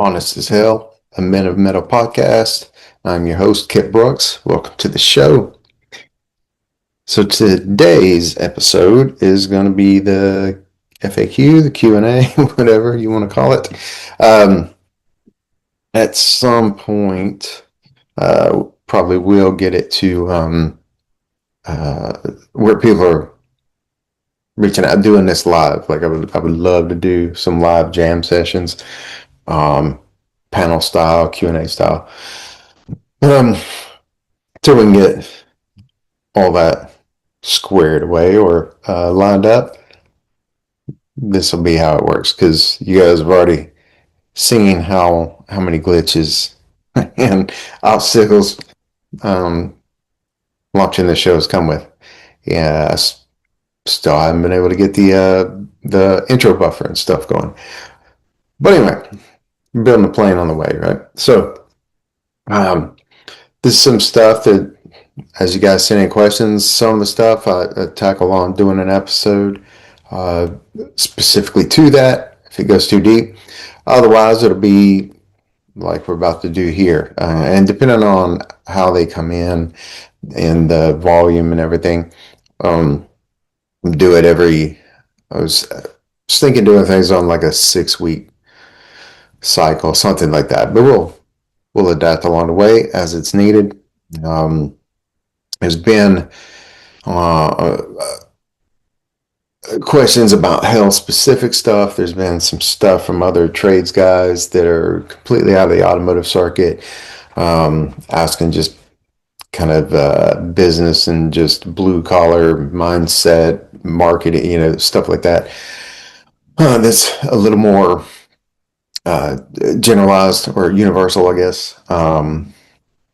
Honest as Hell, a Men of Metal podcast. I'm your host, Kip Brooks. Welcome to the show. So today's episode is going to be the FAQ, the Q&A, whatever you want to call it. At some point, probably will get it to where people are reaching out, doing this live. Like I would love to do some live jam sessions, panel style, Q&A style. Till we can get all that squared away or lined up, this will be how it works, because you guys have already seen how many glitches and obstacles launching the shows come with. Yeah, I still haven't been able to get the intro buffer and stuff going. But anyway, building a plane on the way, right? So this is some stuff that, as you guys send any questions, some of the stuff I tackle on doing an episode specifically to that if it goes too deep. Otherwise, it'll be like we're about to do here. And depending on how they come in and the volume and everything, do it I was thinking doing things on like a 6-week cycle, something like that. But we'll adapt along the way as it's needed. There's been questions about health specific stuff. There's been some stuff from other trades guys that are completely out of the automotive circuit, asking just kind of business and just blue collar mindset, marketing, stuff like that. That's a little more generalized or universal, I guess.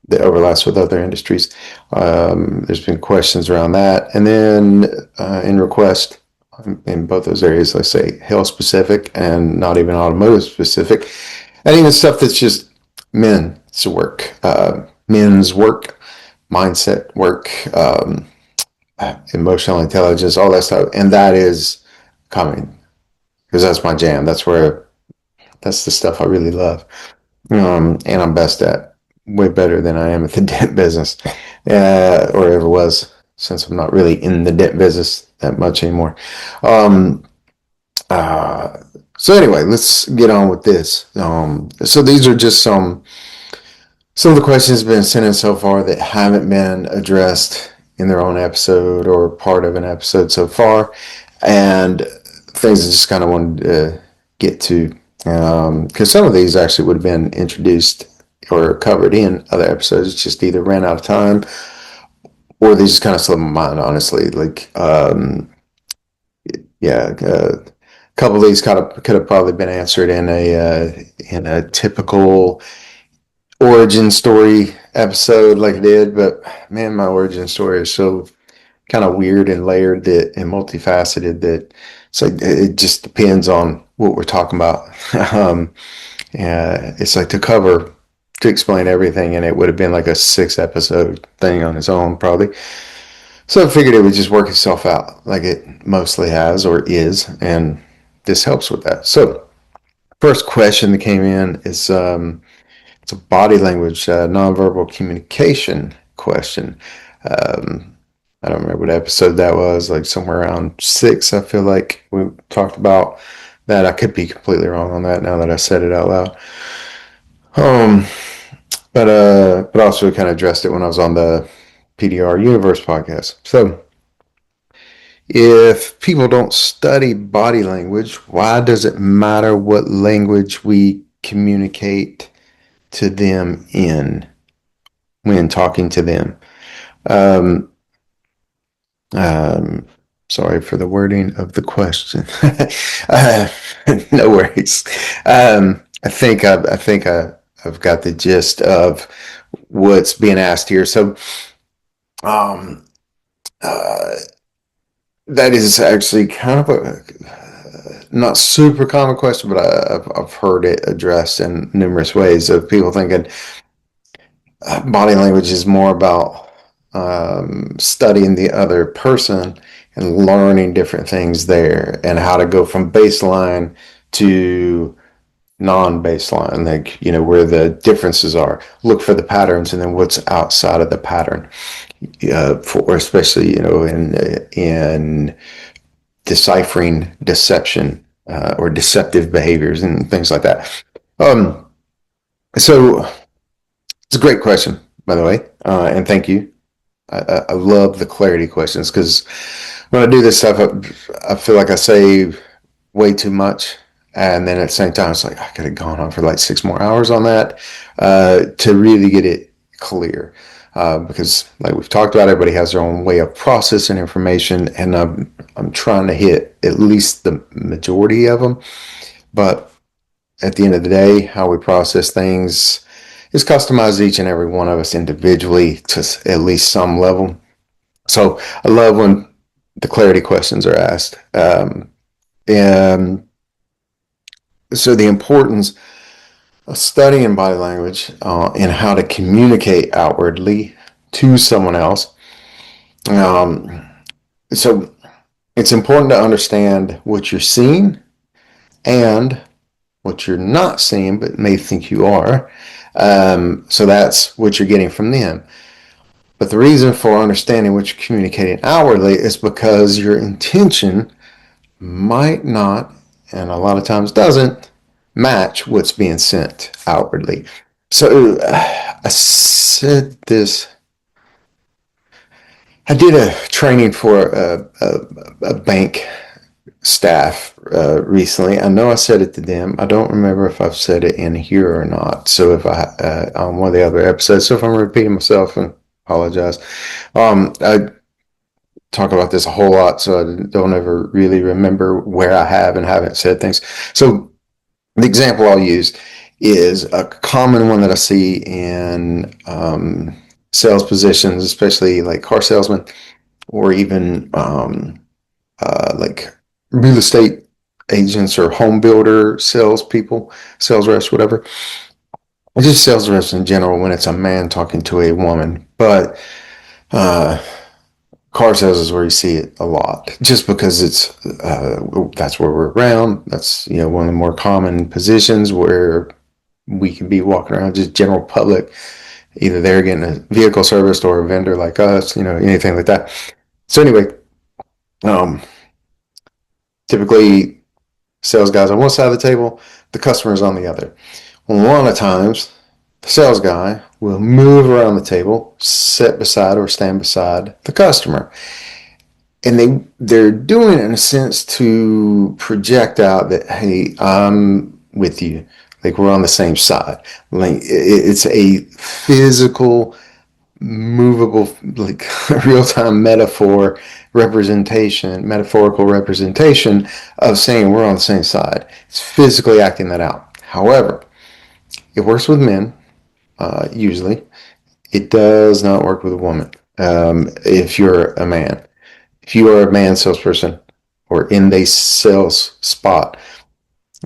That overlaps with other industries. There's been questions around that. And then in request, in both those areas, I say health specific and not even automotive specific. And even stuff that's just men's work, mindset work, emotional intelligence, all that stuff. And that is coming, because that's my jam. That's the stuff I really love. And I'm best at. Way better than I am at the dent business, or ever was, since I'm not really in the dent business that much anymore. So anyway, let's get on with this. So these are just some of the questions been sent in so far that haven't been addressed in their own episode or part of an episode so far, and things I just kind of wanted to get to, because some of these actually would have been introduced or covered in other episodes. It's just either ran out of time or they just kind of slipped my mind, honestly. Like, a couple of these could have probably been answered in a typical origin story episode like I did, but man, my origin story is so kind of weird and layered and multifaceted that it's like it just depends on what we're talking about. It's like to explain everything, and it would have been like a 6-episode thing on its own, probably. So I figured it would just work itself out, like it mostly has or is, and this helps with that. So, first question that came in is it's a body language, nonverbal communication question. I don't remember what episode that was, like somewhere around 6. I feel like we talked about that. I could be completely wrong on that now that I said it out loud. But also kind of addressed it when I was on the PDR Universe podcast. So, if people don't study body language, why does it matter what language we communicate to them in when talking to them? Sorry for the wording of the question. No worries. I think I've got the gist of what's being asked here. So, that is actually kind of a not super common question, but I've heard it addressed in numerous ways of people thinking body language is more about studying the other person and learning different things there and how to go from baseline to non-baseline, like, where the differences are. Look for the patterns and then what's outside of the pattern. For especially, in deciphering deception, or deceptive behaviors and things like that. Um, so it's a great question, by the way, and thank you. I love the clarity questions because when I do this stuff, I feel like I say way too much. And then at the same time, it's like I could have gone on for like 6 more hours on that, to really get it clear. Because, like we've talked about, everybody has their own way of processing information, and I'm trying to hit at least the majority of them. But at the end of the day, how we process things is customized to each and every one of us individually to at least some level. So I love when the clarity questions are asked. And so the importance of studying body language, and how to communicate outwardly to someone else. Um, so it's important to understand what you're seeing and what you're not seeing, but may think you are. So that's what you're getting from them. But the reason for understanding what you're communicating outwardly is because your intention might not, and a lot of times doesn't, match what's being sent outwardly. So I said this. I did a training for a bank staff recently. I know I said it to them. I don't remember if I've said it in here or not. So if I on one of the other episodes, so if I'm repeating myself, I apologize. I talk about this a whole lot, so I don't ever really remember where I have and haven't said things. So the example I'll use is a common one that I see in sales positions, especially like car salesmen, or even like real estate agents or home builder salespeople, sales reps, whatever. Just sales reps in general when it's a man talking to a woman. But uh, car sales is where you see it a lot, just because that's where we're around. That's one of the more common positions where we can be walking around, just general public, either they're getting a vehicle serviced or a vendor like us, anything like that. So anyway, um, typically sales guys on one side of the table, the customers on the other. A lot of times, the sales guy will move around the table, sit beside or stand beside the customer. And they're doing it in a sense to project out that, hey, I'm with you, like we're on the same side. Like it's a physical, movable, like real-time metaphorical representation of saying we're on the same side. It's physically acting that out. However, it works with men, usually. It does not work with a woman. If you're a man, if you are a man salesperson or in the sales spot,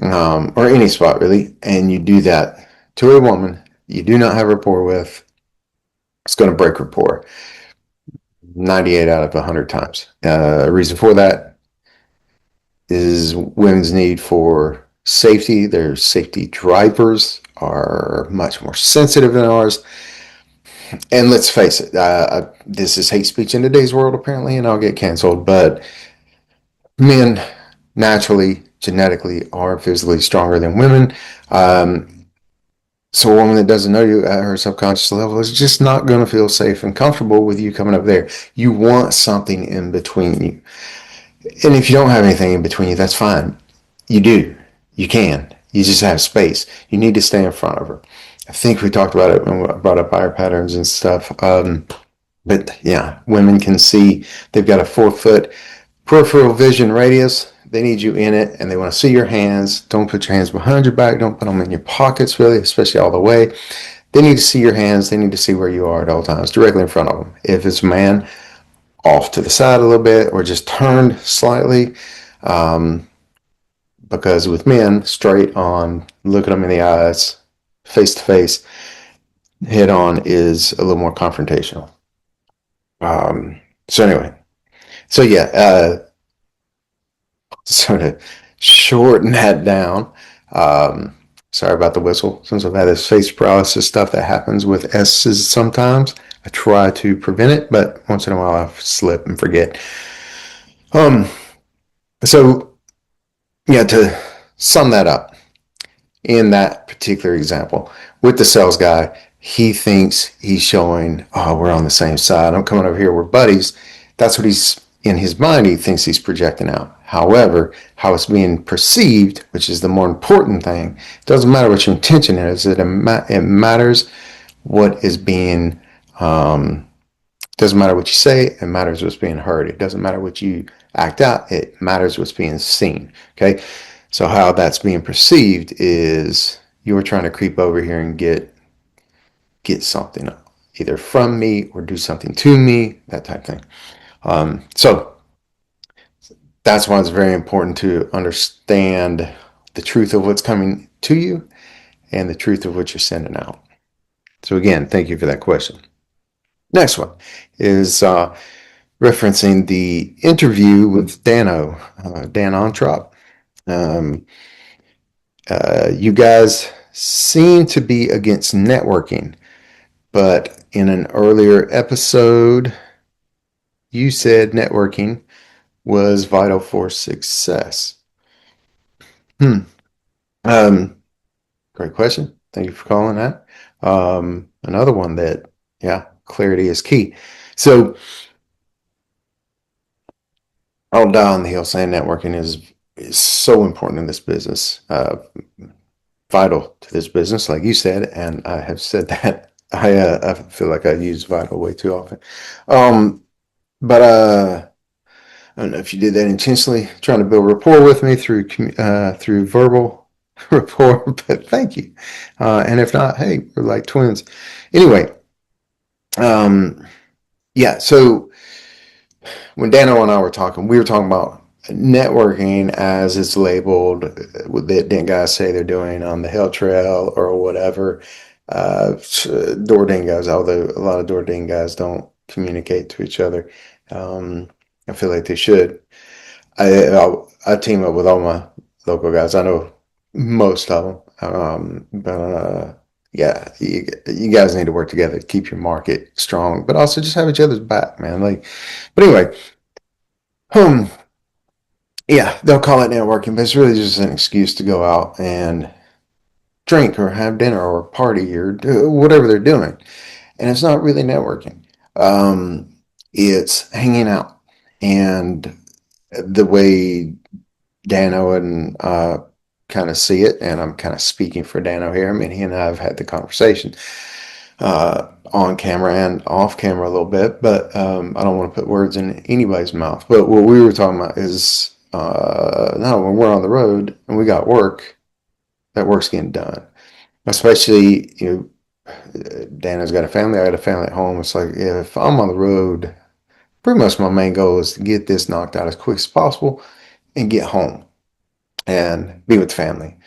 or any spot really, and you do that to a woman you do not have rapport with, it's going to break rapport 98 out of 100 times. A reason for that is women's need for safety. Their safety drivers are much more sensitive than ours. And let's face it, this is hate speech in today's world, apparently, and I'll get canceled. But men naturally, genetically, are physically stronger than women. So a woman that doesn't know you at her subconscious level is just not going to feel safe and comfortable with you coming up there. You want something in between you. And if you don't have anything in between you, that's fine. You do. You can. You just have space. You need to stay in front of her. I think we talked about it when we brought up buyer patterns and stuff. But yeah, women can see they've got a 4 foot peripheral vision radius. They need you in it and they want to see your hands. Don't put your hands behind your back. Don't put them in your pockets, really, especially all the way. They need to see your hands. They need to see where you are at all times, directly in front of them. If it's a man, off to the side a little bit or just turned slightly. Because with men, straight on, look at them in the eyes, face to face, head on is a little more confrontational. So anyway, so yeah, sort of shorten that down. Sorry about the whistle. Since I've had this face paralysis stuff that happens with S's sometimes, I try to prevent it, but once in a while I slip and forget. Um, so yeah, to sum that up, in that particular example with the sales guy, he thinks he's showing, oh, we're on the same side. I'm coming over here. We're buddies. That's what he's in his mind. He thinks he's projecting out. However, how it's being perceived, which is the more important thing, it doesn't matter what your intention is. It matters what is being. Doesn't matter what you say. It matters what's being heard. It doesn't matter what you act out. It matters what's being seen. Okay. So how that's being perceived is you're trying to creep over here and get something either from me or do something to me, that type of thing. So that's why it's very important to understand the truth of what's coming to you and the truth of what you're sending out. So again, thank you for that question. Next one is referencing the interview with Dan Ontrop. Um, you guys seem to be against networking, but in an earlier episode, you said networking was vital for success. Um, Great question. Thank you for calling that. Another one that, yeah, clarity is key. So I'll die on the hill saying networking is so important in this business. Vital to this business, like you said, and I have said that. I feel like I use vital way too often. But I don't know if you did that intentionally, trying to build rapport with me through verbal rapport. But thank you. And if not, hey, we're like twins. Anyway, um, yeah. So when Dano and I were talking, we were talking about networking as it's labeled, that didn't guys say they're doing on the Hell Trail or whatever. Door dingoes, although a lot of door dingoes don't communicate to each other. I feel like they should. I team up with all my local guys. I know most of them. But yeah, you guys need to work together to keep your market strong, but also just have each other's back, man. Like, but anyway, um, yeah, they'll call it networking, but it's really just an excuse to go out and drink or have dinner or party or do whatever they're doing. And it's not really networking. It's hanging out. And the way Dano and kind of see it, and I'm kind of speaking for Dano here. I mean, he and I have had the conversation on camera and off camera a little bit, but I don't want to put words in anybody's mouth. But what we were talking about is no, when we're on the road and we got work, that work's getting done. Especially, Dana's got a family, I got a family at home. It's like if I'm on the road, pretty much my main goal is to get this knocked out as quick as possible and get home and be with the family,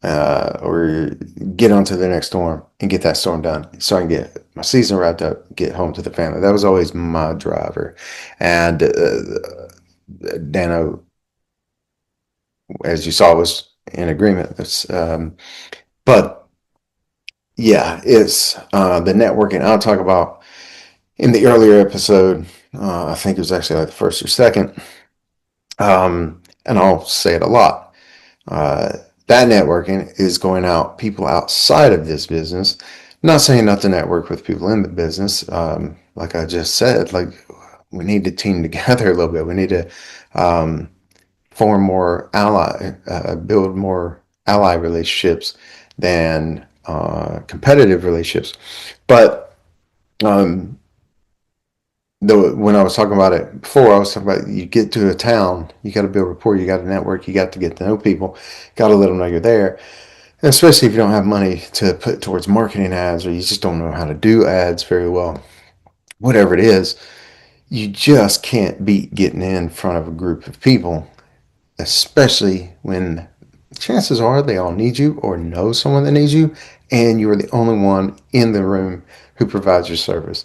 or get onto the next storm and get that storm done so I can get my season wrapped up, get home to the family. That was always my driver. And Dano, as you saw, was in agreement. But yeah, it's the networking I'll talk about in the earlier episode. I think it was actually like the first or second. And I'll say it a lot. That networking is going out people outside of this business. Not saying not to network with people in the business. Like I just said, like we need to team together a little bit. We need to form more build more ally relationships than competitive relationships. But when I was talking about it before, I was talking about you get to a town, you got to build rapport, you got to network, you got to get to know people, got to let them know you're there. And especially if you don't have money to put towards marketing ads, or you just don't know how to do ads very well, whatever it is, you just can't beat getting in front of a group of people, especially when chances are they all need you or know someone that needs you, and you're the only one in the room who provides your service.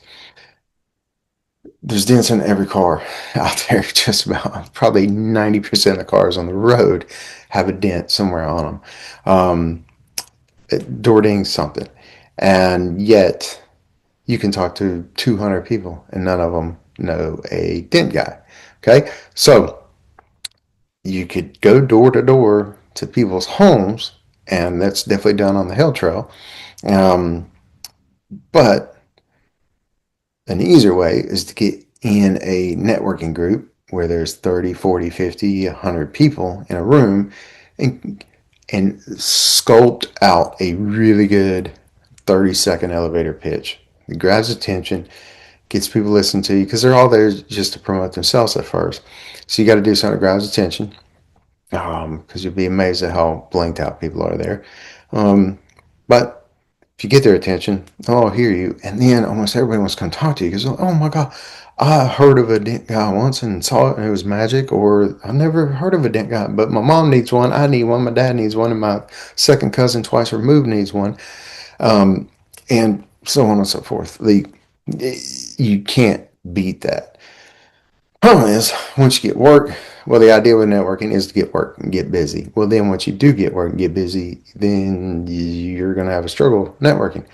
There's dents in every car out there. Just about probably 90% of the cars on the road have a dent somewhere on them. door ding something, and yet you can talk to 200 people and none of them know a dent guy. Okay, so you could go door to door to people's homes, and that's definitely done on the Hill Trail. Um, but an easier way is to get in a networking group where there's 30, 40, 50, 100 people in a room and sculpt out a really good 30-second elevator pitch. It grabs attention, gets people listening to you because they're all there just to promote themselves at first. So you got to do something that grabs attention, because you'll be amazed at how blanked out people are there. But if you get their attention, they'll hear you, and then almost everybody wants to come talk to you because, oh my God, I heard of a dent guy once and saw it and it was magic, or I never heard of a dent guy, but my mom needs one, I need one, my dad needs one, and my second cousin twice removed needs one, and so on and so forth. You can't beat that. Problem is, once you get work, well, the idea with networking is to get work and get busy. Well, then once you do get work and get busy, then you're going to have a struggle networking.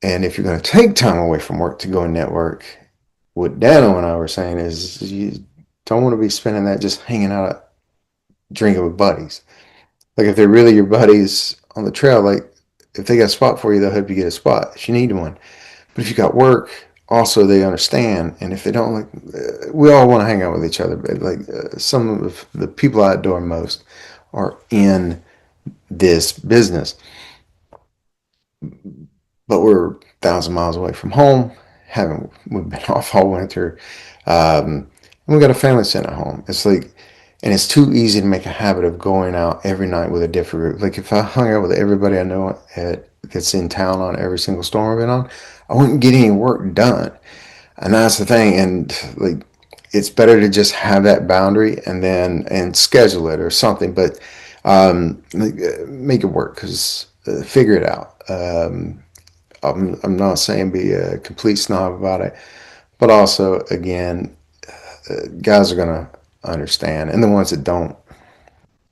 And if you're going to take time away from work to go and network, what Dano and I were saying is you don't want to be spending that just hanging out drinking with buddies. Like if they're really your buddies on the trail, like if they got a spot for you, they'll help you get a spot if you need one. But if you got work, also they understand. And if they don't, like, we all want to hang out with each other. But like some of the people I adore most are in this business, but we're 1,000 miles away from home. Haven't We've been off all winter, and we got a family sitting at home. It's like, and it's too easy to make a habit of going out every night with a different group. Like if I hung out with everybody I know that's in town on every single storm I've been on, I wouldn't get any work done. And that's the thing. And like, it's better to just have that boundary and schedule it or something. But make it work because figure it out. I'm not saying be a complete snob about it, but also again, guys are gonna understand, and the ones that don't,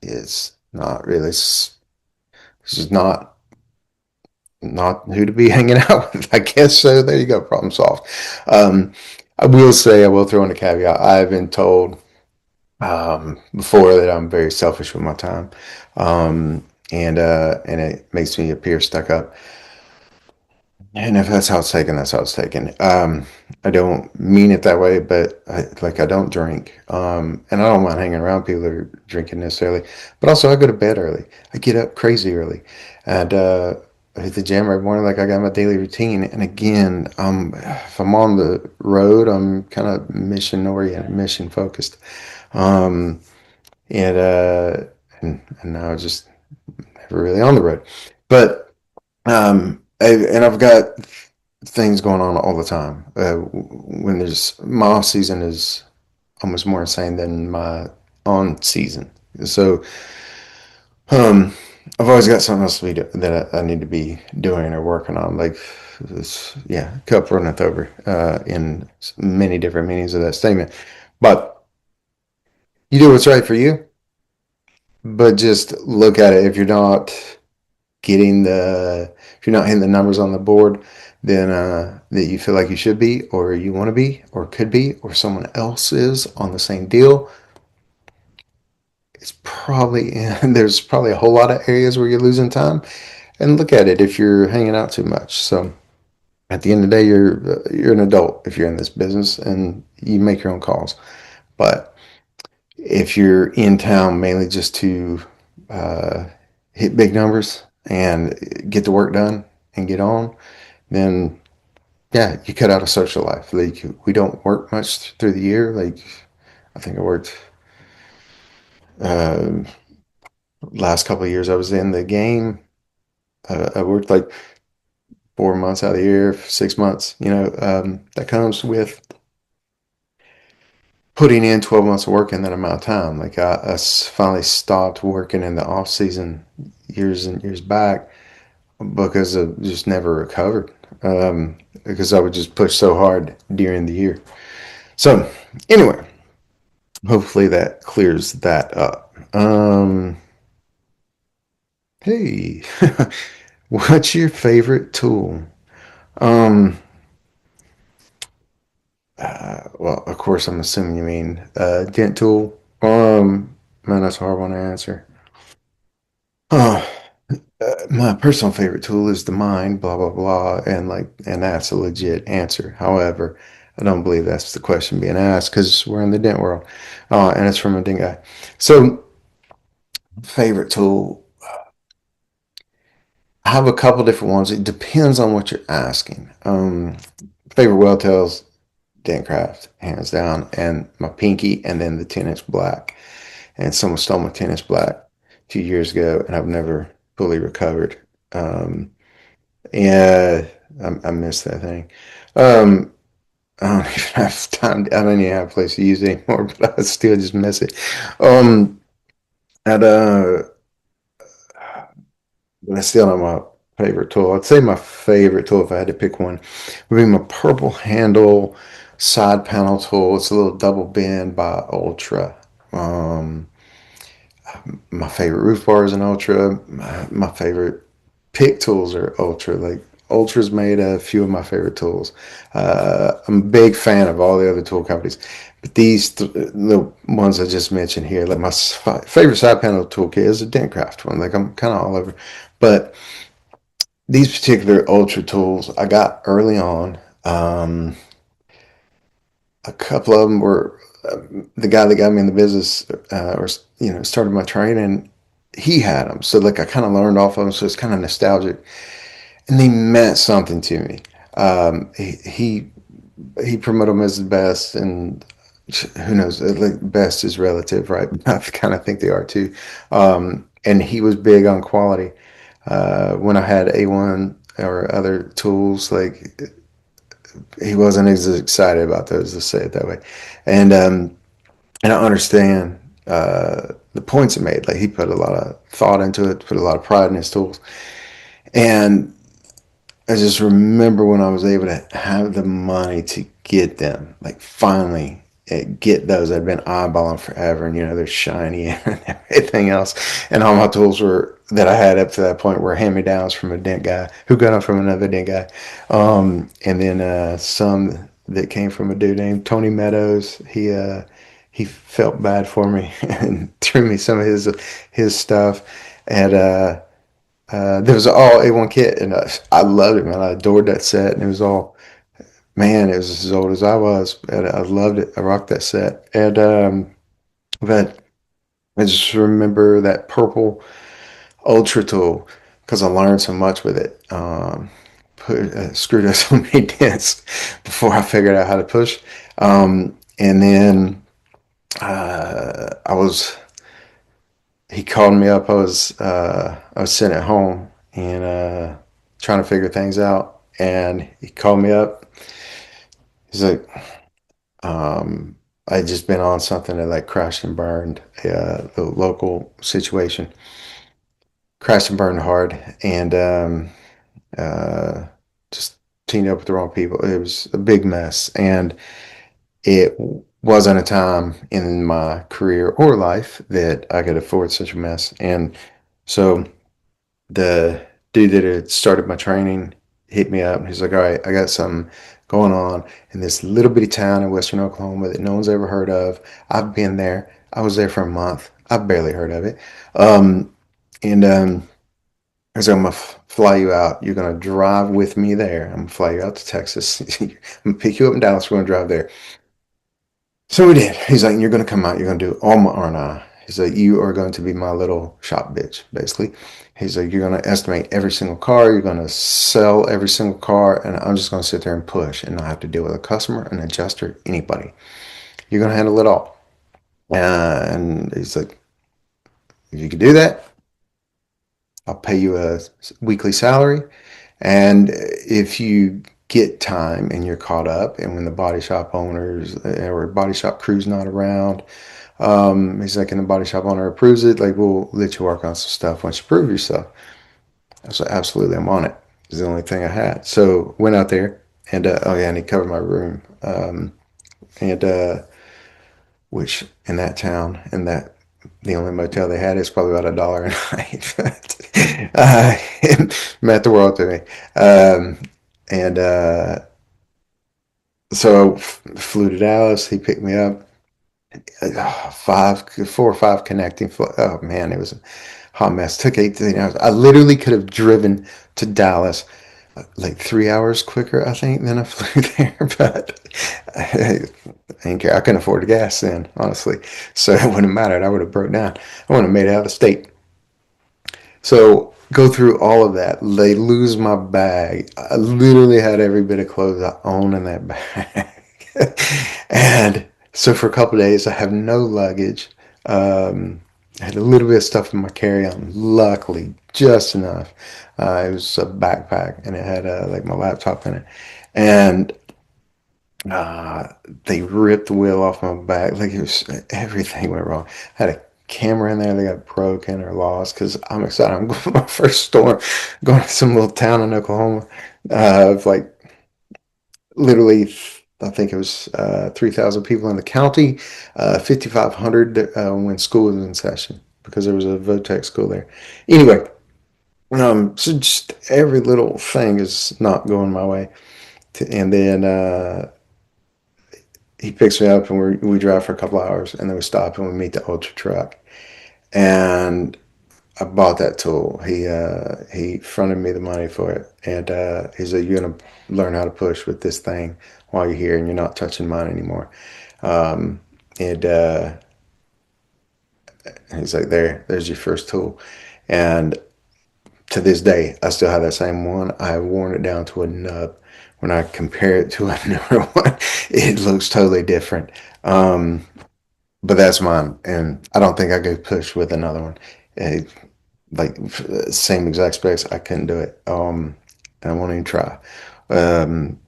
it's not really. It's just not who to be hanging out with, I guess. So there you go, problem solved. Um, I will throw in a caveat. I've been told before that I'm very selfish with my time, and it makes me appear stuck up. And if that's how it's taken, that's how it's taken. I don't mean it that way, but I don't drink, and I don't mind hanging around people that are drinking necessarily. But also, I go to bed early. I get up crazy early, and I hit the gym every morning. Like I got my daily routine. And again, if I'm on the road, I'm kind of mission oriented, mission focused, um, and and now I just never really on the road, but. And I've got things going on all the time. When there's my off season is almost more insane than my on season. So, um, I've always got something else to that I need to be doing or working on. Like this, yeah, cup runneth over in many different meanings of that statement. But you do what's right for you. But just look at it. If you're not hitting the numbers on the board, then that you feel like you should be, or you want to be, or could be, or someone else is on the same deal, it's probably there's probably a whole lot of areas where you're losing time. And look at it if you're hanging out too much. So at the end of the day, you're an adult if you're in this business and you make your own calls. But if you're in town mainly just to uh, hit big numbers and get the work done and get on, then yeah, you cut out a social life. Like we don't work much through the year. Like I think I worked uh, last couple of years I was in the game. I worked like 4 months out of the year, 6 months. That comes with putting in 12 months of work in that amount of time. Like finally stopped working in the off season years and years back because I just never recovered. Because I would just push so hard during the year. So anyway, hopefully that clears that up. Hey, what's your favorite tool? Um, well, of course, I'm assuming you mean dent tool. Man, that's a hard one to answer. Oh, my personal favorite tool is the mind, blah blah blah, and that's a legit answer. However, I don't believe that's the question being asked because we're in the dent world, and it's from a dent guy. So, favorite tool, I have a couple different ones. It depends on what you're asking. Favorite well tails, Dentcraft, hands down, and my pinky, and then the 10-inch black. And someone stole my 10-inch black a few years ago, and I've never fully recovered. Yeah, I miss that thing. Um, I don't even have time. I don't even have a place to use it anymore, but I still just miss it. Um, and that's still not my favorite tool. I'd say my favorite tool, if I had to pick one, would be my purple handle side panel tool. It's a little double bend by Ultra. Um, my favorite roof bar is an Ultra. My favorite pick tools are Ultra. Like Ultra's made a few of my favorite tools. I'm a big fan of all the other tool companies, but the ones I just mentioned here, like my favorite side panel toolkit is a Dentcraft one. Like I'm kind of all over, but these particular Ultra tools I got early on. A couple of them were the guy that got me in the business, or started my training. He had them, so like I kind of learned off of them. So it's kind of nostalgic, and they meant something to me. Um, he he he promoted them as the best, and who knows? Like best is relative, right? I kind of think they are too. And he was big on quality. When I had A1 or other tools, like he wasn't as excited about those. Let's say it that way. And I understand the points it made. Like he put a lot of thought into it, put a lot of pride in his tools, and I just remember when I was able to have the money to get them, like finally get those. I'd been eyeballing forever, and they're shiny and everything else. And all my tools were that I had up to that point were hand me downs from a dent guy who got them from another dent guy, and then some that came from a dude named Tony Meadows. He felt bad for me and threw me some of his stuff, and there was an all A1 kit, and I loved it, man. I adored that set, and it was all, man, it was as old as I was, and I loved it. I rocked that set, and but I just remember that purple Ultra tool because I learned so much with it. Screwed up so many dents before I figured out how to push, and then I was he called me up. I was sitting at home and trying to figure things out, and he called me up. He's like, I just been on something that like crashed and burned the local situation, crashed and burned hard, and uh, just teamed up with the wrong people. It was a big mess, and it wasn't a time in my career or life that I could afford such a mess, and so the dude that had started my training hit me up and he's like, all right, I got something going on in this little bitty town in Western Oklahoma that no one's ever heard of. I've been there. I was there for a month. I've barely heard of it. And I said, I'm going to fly you out. You're going to drive with me there. I'm going to fly you out to Texas. I'm going to pick you up in Dallas. We're going to drive there. So we did. He's like, you're going to come out. You're going to do all my R&I. He's like, you are going to be my little shop bitch, basically. He's like, you're going to estimate every single car. You're going to sell every single car. And I'm just going to sit there and push and not have to deal with a customer, an adjuster, anybody. You're going to handle it all. And he's like, if you could do that, I'll pay you a weekly salary. And if you get time and you're caught up, and when the body shop owners or body shop crew's not around, he's like, and the body shop owner approves it, like, we'll let you work on some stuff once you prove yourself. I was like, absolutely, I'm on it. It's the only thing I had. So went out there, and oh yeah, and he covered my room. And which in that town, and that the only motel they had is probably about $1 a night. uh, meant the world to me. And so flew to Dallas. He picked me up. 4 or 5 connecting. Oh man, it was a hot mess. Took 18 hours. I literally could have driven to Dallas like 3 hours quicker, I think, than I flew there. But I didn't care. I couldn't afford the gas then, honestly. So it wouldn't have mattered. I would have broke down. I would have made it out of the state. So go through all of that. They lose my bag. I literally had every bit of clothes I own in that bag. And so for a couple of days, I have no luggage. I had a little bit of stuff in my carry-on. Luckily, just enough. It was a backpack, and it had like my laptop in it. And uh, they ripped the wheel off my back. Like it was everything went wrong. I had a camera in there that got broken or lost because I'm excited. I'm going to my first storm, going to some little town in Oklahoma of like literally. I think it was 3,000 people in the county, 5,500 when school was in session because there was a VOTEC school there. Anyway, so just every little thing is not going my way. And then he picks me up and we drive for a couple hours and then we stop and we meet the ultra truck. And I bought that tool. He fronted me the money for it, and he said, "You're gonna learn how to push with this thing while you're here, and you're not touching mine anymore." Um, and he's like, there's your first tool." And to this day, I still have that same one. I've worn it down to a nub. When I compare it to a newer one, it looks totally different. Um, but that's mine, and I don't think I could push with another one. It, like same exact specs, I couldn't do it. And I won't even try. Um,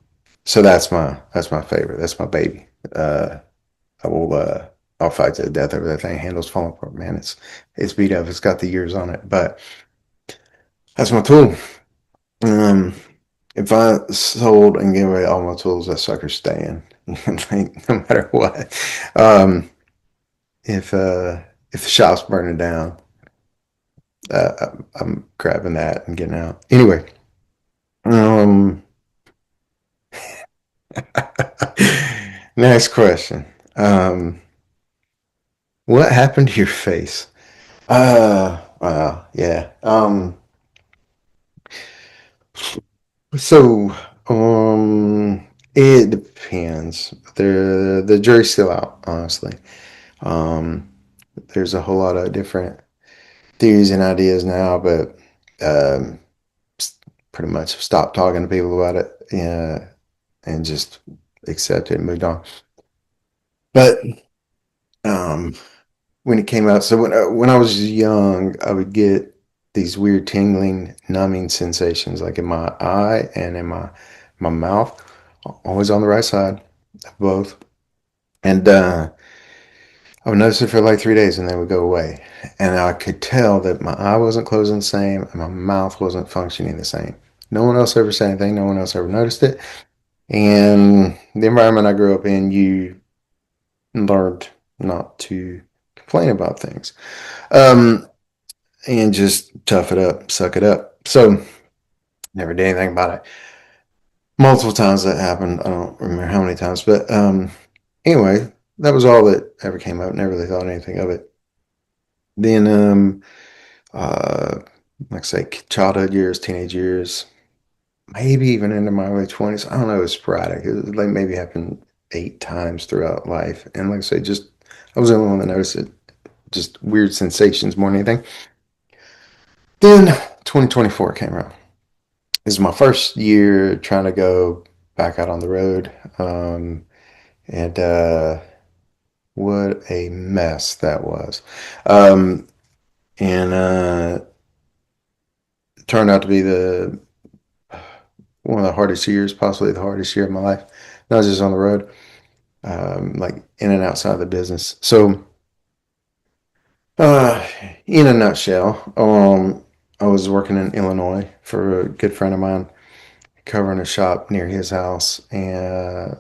so that's my favorite. That's my baby. I will I'll fight to the death over that thing. Handles falling apart, man. It's beat up. It's got the years on it, but that's my tool. Um, if I sold and gave away all my tools, that sucker's staying. Like, no matter what. Um, if the shop's burning down, I'm grabbing that and getting out. Anyway, um, next question. What happened to your face? Yeah. So, it depends. The jury's still out, honestly. Um, there's a whole lot of different theories and ideas now, but um, pretty much stopped talking to people about it, and just accepted and moved on. But um, when it came out, so when I was young, I would get these weird tingling, numbing sensations, like in my eye and in my mouth, always on the right side, both. And I would notice it for like 3 days, and they would go away. And I could tell that my eye wasn't closing the same, and my mouth wasn't functioning the same. No one else ever said anything. No one else ever noticed it. And the environment I grew up in, you learned not to complain about things. Um, and just tough it up, suck it up. So never did anything about it. Multiple times that happened. I don't remember how many times, but anyway, that was all that ever came up. Never really thought anything of it. Then, uh, like I say, childhood years, teenage years, maybe even into my early 20s. I don't know. It was sporadic. It was like maybe happened 8 times throughout life. And like I say, just I was the only one that noticed it. Just weird sensations more than anything. Then 2024 came around. This is my first year trying to go back out on the road. And what a mess that was. Um, and it turned out to be the one of the hardest years, possibly the hardest year of my life. Not just on the road, like in and outside of the business. So, uh, in a nutshell, I was working in Illinois for a good friend of mine, covering a shop near his house, and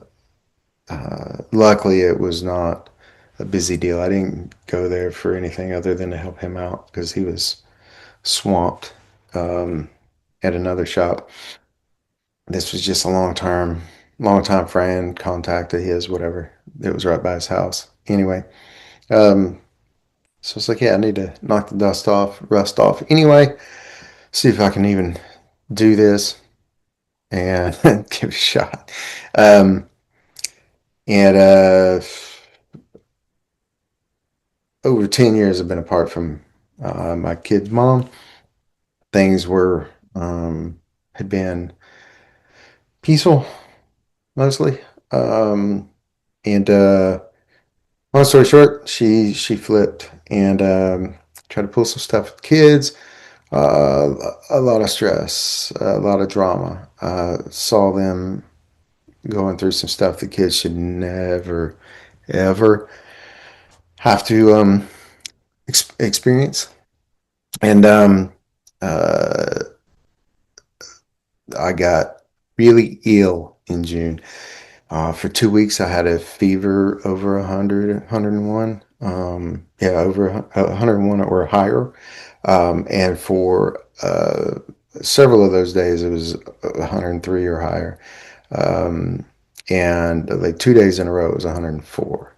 luckily it was not a busy deal. I didn't go there for anything other than to help him out because he was swamped. um, at another shop. This was just a long time friend, contact of his, whatever. It was right by his house. Anyway, um, so it's like, yeah, I need to knock the rust off. Anyway, see if I can even do this and give it a shot. Um, and over 10 years, I've been apart from my kid's mom. Things were had been peaceful mostly. Um, and long story short, she flipped and tried to pull some stuff with kids. Uh, a lot of stress, a lot of drama. Saw them going through some stuff the kids should never, ever have to experience. And uh, I got really ill in June. For 2 weeks, I had a fever over 100, 101. Yeah, over 101 or higher. And for several of those days, it was 103 or higher. Um, and like 2 days in a row, it was 104,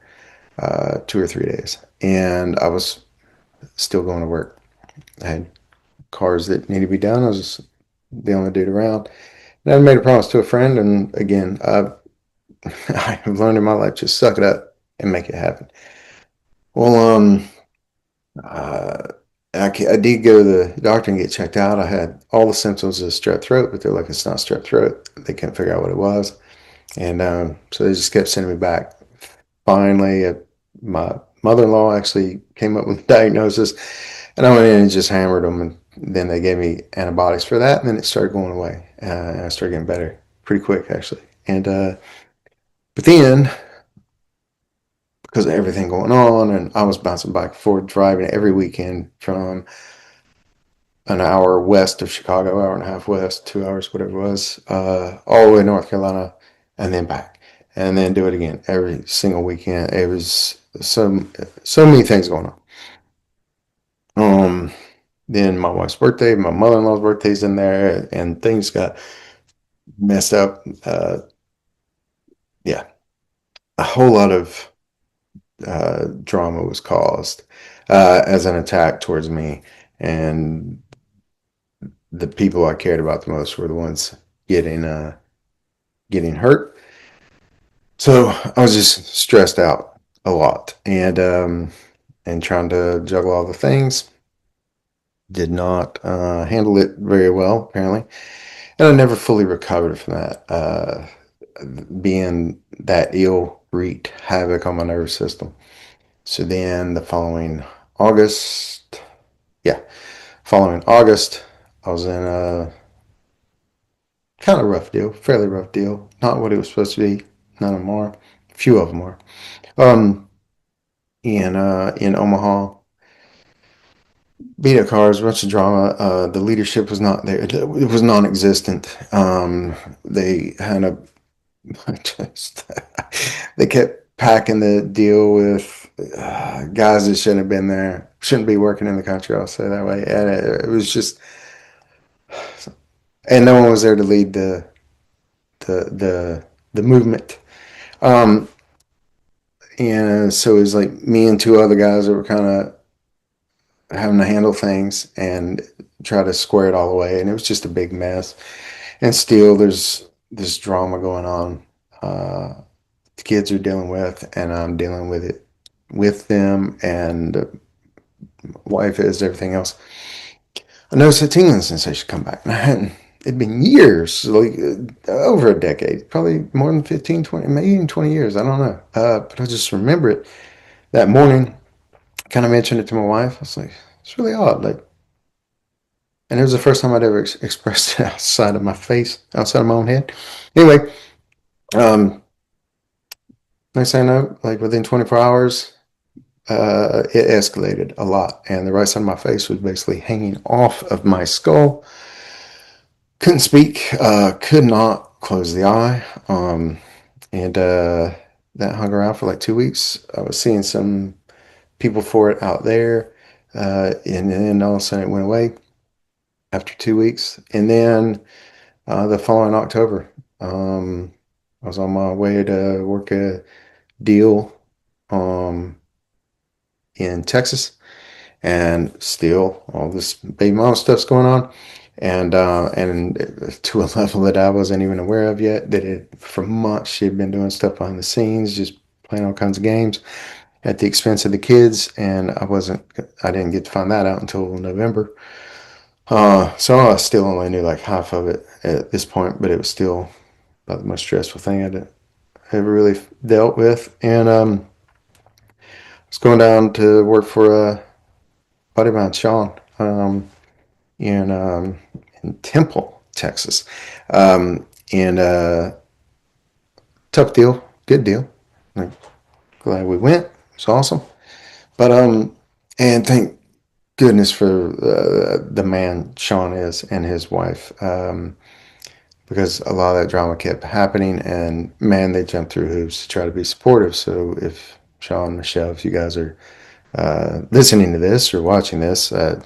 2 or 3 days. And I was still going to work. I had cars that needed to be done. I was the only dude around. And I made a promise to a friend. And again, I've learned in my life just suck it up and make it happen. Well, uh, I did go to the doctor and get checked out. I had all the symptoms of strep throat, but they're like, it's not strep throat. They couldn't figure out what it was. And so they just kept sending me back. Finally, my mother-in-law actually came up with a diagnosis, and I went in and just hammered them. And then they gave me antibiotics for that, and then it started going away. And I started getting better pretty quick, actually. And but then, because of everything going on, and I was bouncing back and forth driving every weekend from an hour west of Chicago, hour and a half west, 2 hours, whatever it was, all the way to North Carolina, and then back, and then do it again every single weekend. It was so many things going on. Um, then my wife's birthday, my mother-in-law's birthday's in there, and things got messed up. Yeah, a whole lot of drama was caused as an attack towards me, and the people I cared about the most were the ones getting getting hurt. So I was just stressed out a lot, and trying to juggle all the things. Did not handle it very well, apparently, and I never fully recovered from that. Being that ill wreaked havoc on my nervous system. So then the following August, yeah, following August, I was in a kind of rough deal, fairly rough deal. Not what it was supposed to be. None of them are. A few of them are. Um, in Omaha, beat up cars, a bunch of drama. The leadership was not there. It was non-existent. They had a just they kept packing the deal with guys that shouldn't have been there, shouldn't be working in the country. I'll say that way. And it was just, and no one was there to lead the the the movement. Um, and so it was like me and two other guys that were kind of having to handle things and try to square it all away. And it was just a big mess. And still, there's this drama going on. The kids are dealing with, and I'm dealing with it with them, and wife is everything else. I noticed that tingling sensation come back, and I hadn't. It'd been years, like over a decade, probably more than 15, 20, maybe even 20 years. I don't know. But I just remember it that morning. Kind of mentioned it to my wife. I was like, it's really odd. Like, and it was the first time I'd ever expressed it outside of my face, outside of my own head. Anyway, um, next thing I know, like within 24 hours, it escalated a lot, and the right side of my face was basically hanging off of my skull. Couldn't speak, could not close the eye, and that hung around for like 2 weeks. I was seeing some people for it out there, and then all of a sudden it went away. after 2 weeks. And then the following October, I was on my way to work a deal um, in Texas, and still all this baby mama stuff's going on, and to a level that I wasn't even aware of yet. That for months she had been doing stuff behind the scenes, just playing all kinds of games at the expense of the kids, and I didn't get to find that out until November. So I still only knew like half of it at this point, but it was still about the most stressful thing I'd ever really dealt with. And I was going down to work for a buddy of mine, Sean, in in Temple, Texas. And tough deal, good deal. Like, glad we went. It's awesome. But and thank goodness for the man Sean is and his wife. Because a lot of that drama kept happening, and man, they jumped through hoops to try to be supportive. So if Sean, Michelle, if you guys are listening to this or watching this, my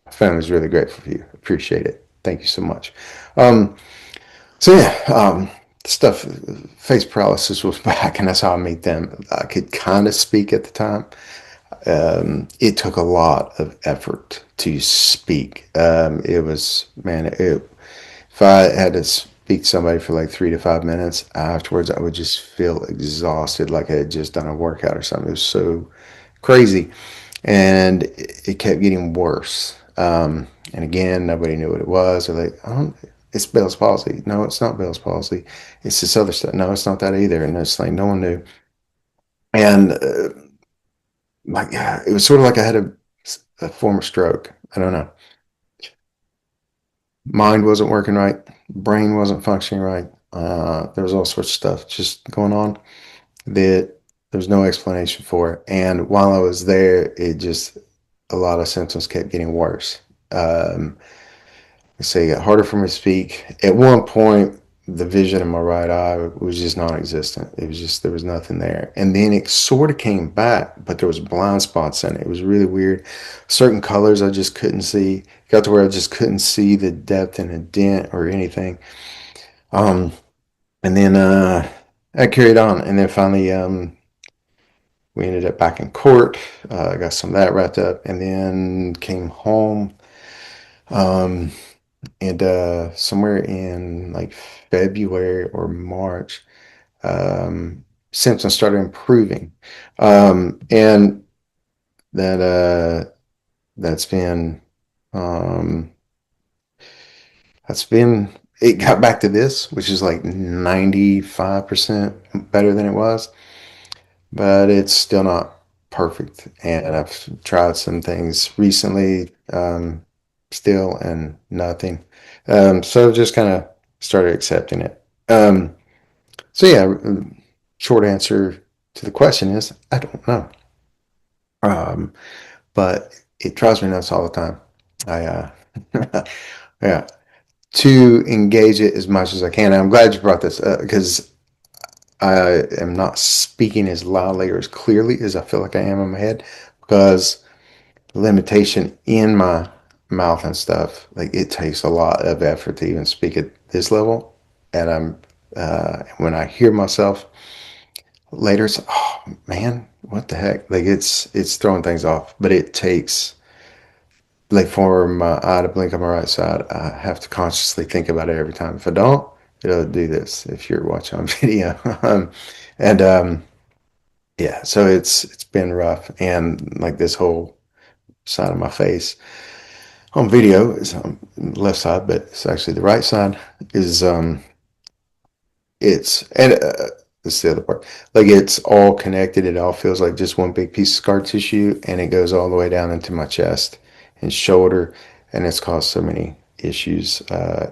family's really grateful for you. Appreciate it. Thank you so much. Um, so yeah, stuff, face paralysis was back, and that's how I meet them. I could kind of speak at the time. It took a lot of effort to speak. It was, man, if I had to speak to somebody for like 3 to 5 minutes afterwards, I would just feel exhausted, like I had just done a workout or something. It was so crazy, and it kept getting worse. And again, nobody knew what it was. They're like, "Oh, it's Bell's palsy." No, it's not Bell's palsy. It's this other stuff. No, it's not that either. And it's like no one knew. And like, yeah, it was sort of like I had a form of stroke. I don't know. Mind wasn't working right. Brain wasn't functioning right. There was all sorts of stuff just going on that there was no explanation for. And while I was there, it just a lot of symptoms kept getting worse. Um, so it got harder for me to speak. At one point, the vision in my right eye was just non-existent. It was just there was nothing there. And then it sort of came back, but there was blind spots in it. It was really weird. Certain colors I just couldn't see. Got to where I just couldn't see the depth in a dent or anything. Um, and then I carried on, and then finally we ended up back in court. Got some of that wrapped up, and then came home. Um, and somewhere in like February or March, symptoms started improving, and that that's been um, that's been it got back to this, which is like 95% better than it was, but it's still not perfect. And I've tried some things recently, still, and nothing. So I've just kind of started accepting it. So yeah, short answer to the question is I don't know. Um, but it drives me nuts all the time. I yeah, to engage it as much as I can. And I'm glad you brought this up because I am not speaking as loudly or as clearly as I feel like I am in my head because limitation in my mouth and stuff, like it takes a lot of effort to even speak at this level. And when I hear myself later, it's, oh man, what the heck? Like it's throwing things off, but it takes like for my eye to blink on my right side, I have to consciously think about it every time. If I don't, it'll do this if you're watching on video. And yeah, so it's been rough. And like this whole side of my face on video is on the left side, but it's actually the right side is it's and this is the other part. Like it's all connected. It all feels like just one big piece of scar tissue, and it goes all the way down into my chest and shoulder, and it's caused so many issues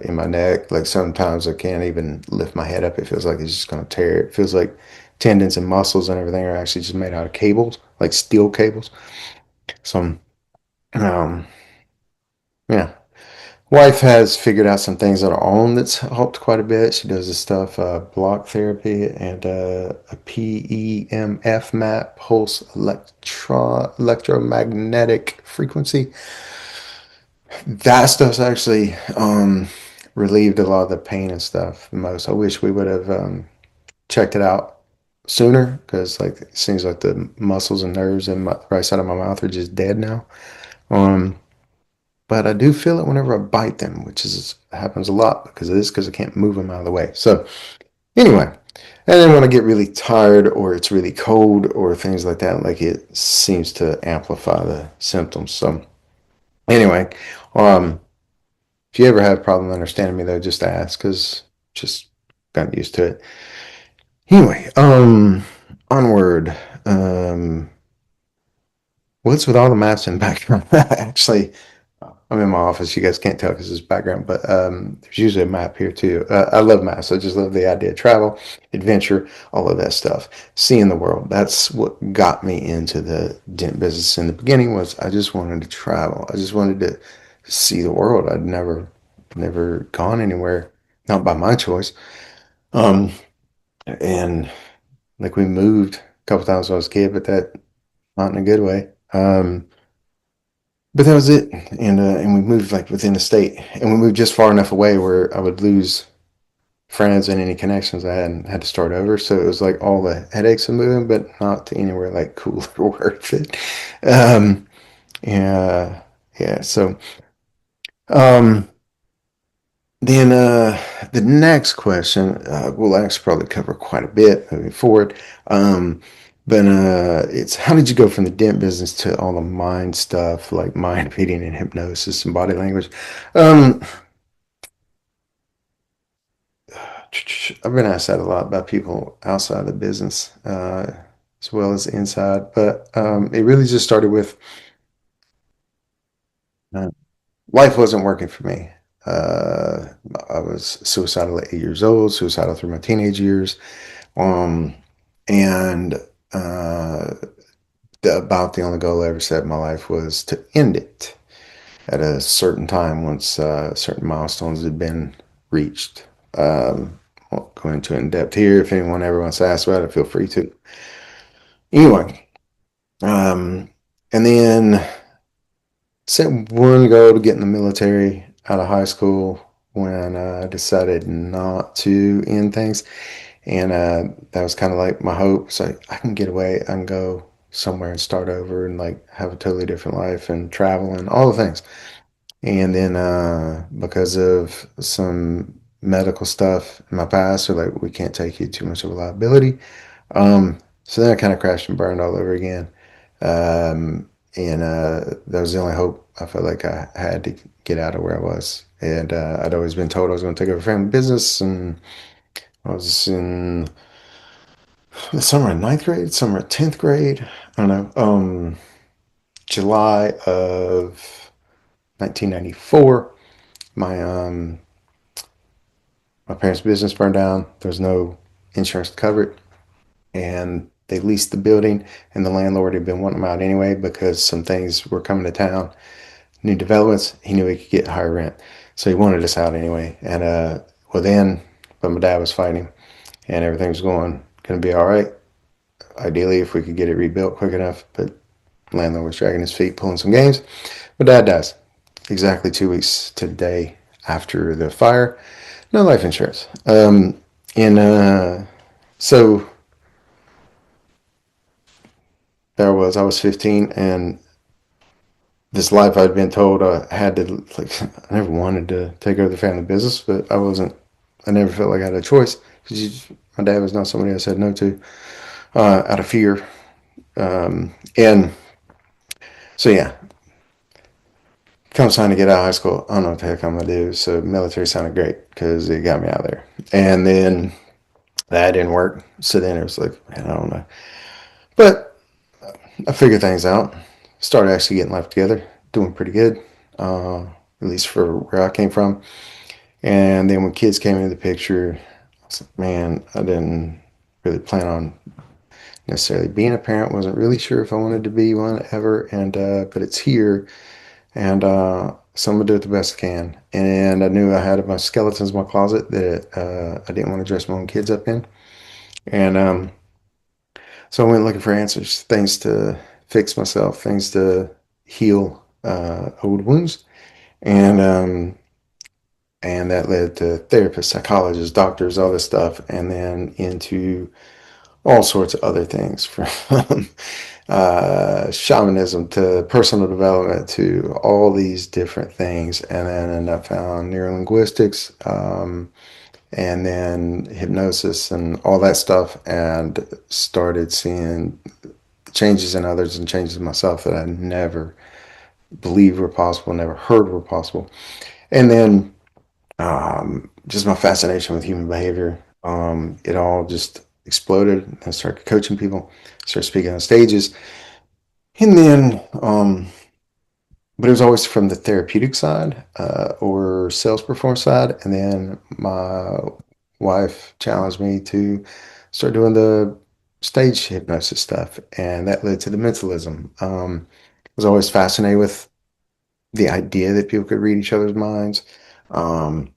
in my neck. Like sometimes I can't even lift my head up. It feels like it's just going to tear. It feels like tendons and muscles and everything are actually just made out of cables, like steel cables. So, um, yeah. Wife has figured out some things on her own that's helped quite a bit. She does this stuff, block therapy and a PEMF map, pulse electromagnetic frequency. That stuff's actually relieved a lot of the pain and stuff the most. I wish we would have checked it out sooner because like it seems like the muscles and nerves in my right side of my mouth are just dead now. Um, but I do feel it whenever I bite them, which is happens a lot because of this because I can't move them out of the way. So anyway, and then when I get really tired or it's really cold or things like that, like it seems to amplify the symptoms. So anyway, um, if you ever have a problem understanding me though, just ask because just got used to it. Anyway, onward. Um, what's with all the maps in the background? Actually, I'm in my office. You guys can't tell because it's background, but there's usually a map here too. I love maps. I just love the idea of travel, adventure, all of that stuff. Seeing the world. That's what got me into the dent business in the beginning was I just wanted to travel. I just wanted to see the world. I'd never gone anywhere, not by my choice. Um, and like we moved a couple times when I was a kid, but that not in a good way. But that was it, and we moved like within the state, and we moved just far enough away where I would lose friends and any connections I had and had to start over. So it was like all the headaches of moving, but not to anywhere like cool or worth it. Um, yeah, yeah. So um, then the next question we'll actually probably cover quite a bit moving forward. Um, but it's how did you go from the dent business to all the mind stuff like mind reading and hypnosis and body language? Um, I've been asked that a lot by people outside the business as well as inside, but it really just started with uh, life wasn't working for me. Uh, I was suicidal at 8 years old, suicidal through my teenage years. Um, and uh, about the only goal I ever set in my life was to end it at a certain time once certain milestones had been reached. Won't go into it in depth here. If anyone ever wants to ask about it, feel free to. Anyway, um, and then set one goal to get in the military out of high school when I decided not to end things. And that was kind of like my hope. So I can get away, I can go somewhere and start over and like have a totally different life and travel and all the things. And then because of some medical stuff in my past, they're like, we can't take you too much of a liability. So then I kind of crashed and burned all over again. And that was the only hope I felt like I had to get out of where I was. And I'd always been told I was going to take over family business. And I was in the summer of ninth grade, summer of 10th grade. I don't know. July of 1994. My my parents' business burned down. There was no insurance to cover it, and they leased the building. And the landlord had been wanting them out anyway because some things were coming to town, new developments. He knew he could get higher rent, so he wanted us out anyway. And well then, but my dad was fighting, and everything was going to be all right. Ideally, if we could get it rebuilt quick enough, but landlord was dragging his feet, pulling some games. My dad dies exactly 2 weeks today after the fire. No life insurance. And so there I was 15, and this life I'd been told I had to, like, I never wanted to take over the family business, but I never felt like I had a choice because my dad was not somebody I said no to out of fear. And so, yeah, comes time to get out of high school. I don't know what the heck I'm going to do. So, military sounded great because it got me out of there. And then that didn't work. So then it was like, man, I don't know. But I figured things out. Started actually getting life together, doing pretty good, at least for where I came from. And then when kids came into the picture, I was like, man, I didn't really plan on necessarily being a parent. Wasn't really sure if I wanted to be one ever. And but it's here, and so I'm gonna do it the best I can. And I knew I had my skeletons in my closet that I didn't want to dress my own kids up in. And so I went looking for answers, things to fix myself, things to heal old wounds. And and that led to therapists, psychologists, doctors, all this stuff, and then into all sorts of other things from shamanism to personal development to all these different things. And then I found neurolinguistics, and then hypnosis and all that stuff, and started seeing changes in others and changes in myself that I never believed were possible, never heard were possible. And then just my fascination with human behavior. It all just exploded. I started coaching people, started speaking on stages, and then, but it was always from the therapeutic side or sales performance side. And then my wife challenged me to start doing the stage hypnosis stuff, and that led to the mentalism. I was always fascinated with the idea that people could read each other's minds. Um,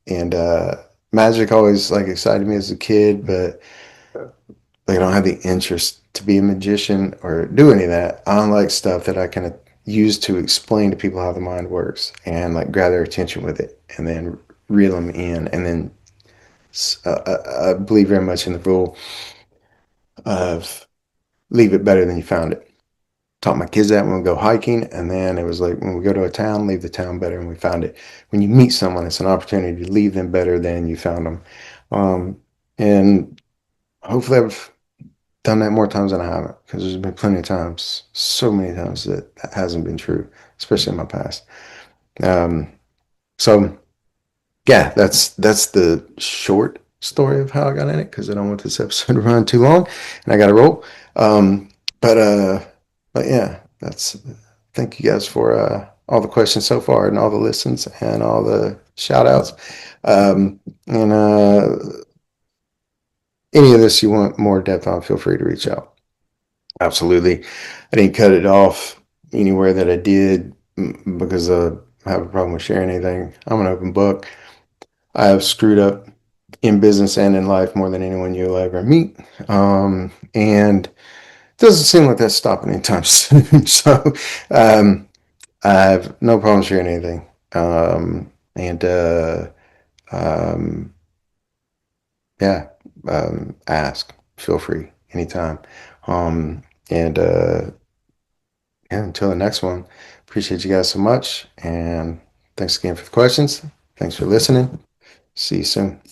and magic always like excited me as a kid, but like I don't have the interest to be a magician or do any of that. I don't like stuff that I can use to explain to people how the mind works and like grab their attention with it and then reel them in. And then I believe very much in the rule of leave it better than you found it. Taught my kids that when we go hiking, and then it was like when we go to a town, leave the town better than we found it. When you meet someone, it's an opportunity to leave them better than you found them. Um, and hopefully, I've done that more times than I haven't, because there's been plenty of times, so many times that that hasn't been true, especially in my past. Um, so yeah, that's the short story of how I got in it, because I don't want this episode to run too long, and I got to roll. Um, but uh, but yeah, that's. Thank you guys for all the questions so far and all the listens and all the shout outs. And any of this you want more depth on, feel free to reach out. Absolutely. I didn't cut it off anywhere that I did because I have a problem with sharing anything. I'm an open book. I have screwed up in business and in life more than anyone you'll ever meet. And it doesn't seem like that's stopping anytime soon. So I have no problem sharing anything. And um, yeah, ask. Feel free anytime. Um, and yeah, until the next one, appreciate you guys so much. And thanks again for the questions. Thanks for listening. See you soon.